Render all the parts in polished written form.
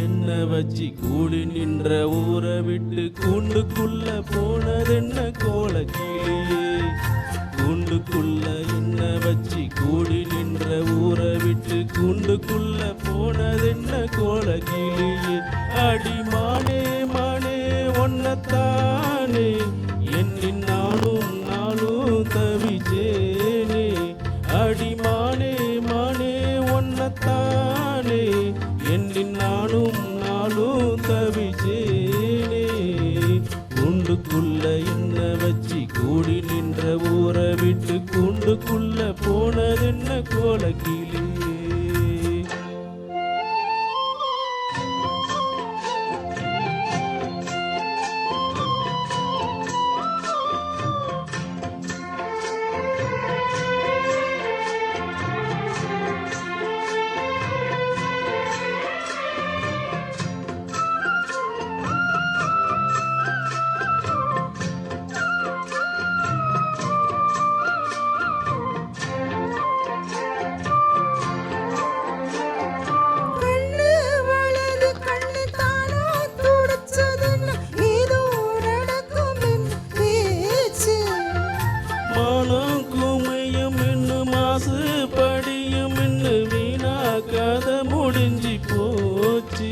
என்ன வச்சு கூடி நின்ற ஊரை விட்டு கூண்டுக்குள்ள போனதென்ன கோலக்கிளியே. கூண்டுக்குள்ள என்ன வச்சு கூடி நின்ற ஊரை விட்டு கூண்டுக்குள்ள போனதென்ன கோலக்கிளியே. அடிமானே மானே ஒன்னத்தானே எண்ணி நாளும் நாளும் தவிச்சேனே. அடிமானே மானே ஒன்னத்தானே எண்ணி நாளும் நாளும் தவிச்சேனே. கூண்டுக்குள்ள என்ன வச்சு கூடி நின்ற ஊரை விட்டு கூண்டுக்குள்ள போனதென்ன கோலக்கிளியே. படியும் என்ன வீணா கதை முடிஞ்சு போச்சு.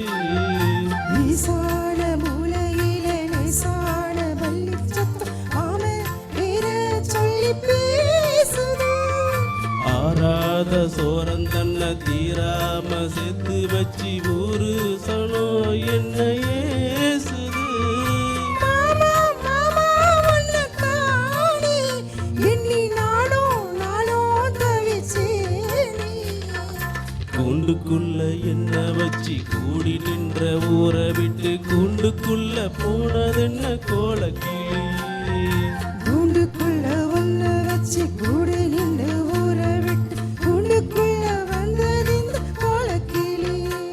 ஈசான மூலையில நேசான பள்ளி சத்தம் ஆமே வீர சொல்லி பேசுது. ஆறாத சோரன் தன்னை தீராம செத்து வச்சு ஊரு சனோ என்ன ஏசுது. கூண்டுக்குள்ள என்ன வச்சு கூடி நின்ற ஊரை விட்டு கூண்டுக்குள்ள போனதென்ன கோலக்கிளியே. கூண்டுக்குள்ள ஒன்ன வச்சு கூடி நின்ற ஊரை விட்டு கூண்டுக்குள்ள வந்தது இந்த கோலக்கிளியே.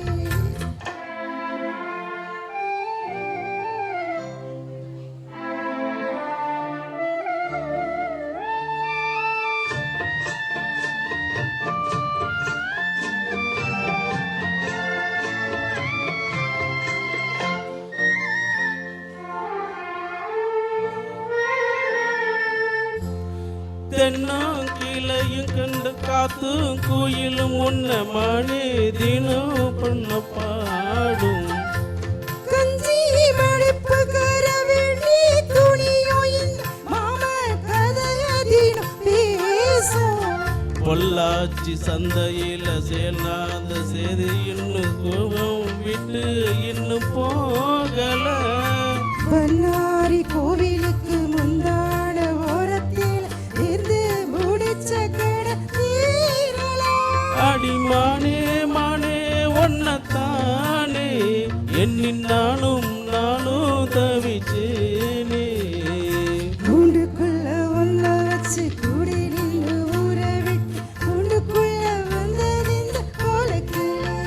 தென்னும் கிளையும் கண்டு காத்தும் கோயிலும் உன்ன மானே தினம் பண்ண பாடும். கஞ்சி மடிப்பு கரவெளி துணியோ இந்த மாம கதைய தினம் பேசும். பொள்ளாச்சி சந்தையில சேனாத சேது இன்னும் கோபம் விட்டு இன்னும் போகல. பண்ணாரி கோவிலுக்கு முந்தான ஓரத்தில் இருந்து முடிச்ச கட தீரலாம். அடிமானே மானே ஒன்னத்தானே எண்ணி நானும் நானும் தவிச்சேனே. கூண்டுக்குள்ள ஒன்ன வச்சு கூடி நின்று ஊரை விட்டு கூண்டுக்குள்ள வந்தது இந்த கோலக்கிளியே.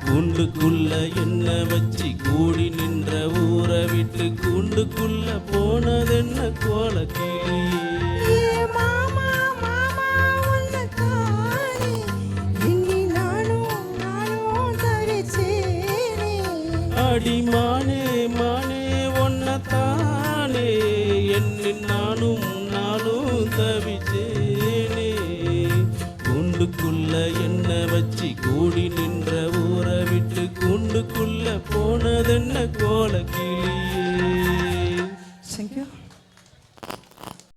கூண்டுக்குள்ள என்ன வச்சு கூடி நின்ற ஊரை விட்டு கூண்டுக்குள்ள போனதென்ன கோலக்கிளியே. மாமா மாமா ஒன்னத்தானே எண்ணி நானும் நானும் தவிச்சேனே. அடிமானே மானே ஒன்னத்தானே எண்ணி நானும் நானும் தவிச்சேனே. கூண்டுக்குள்ள என்ன வச்சு கூடி நின்ற ஊரை விட்டு கூண்டுக்குள்ள போனதென்ன கோலக்கிளியே. Thank you.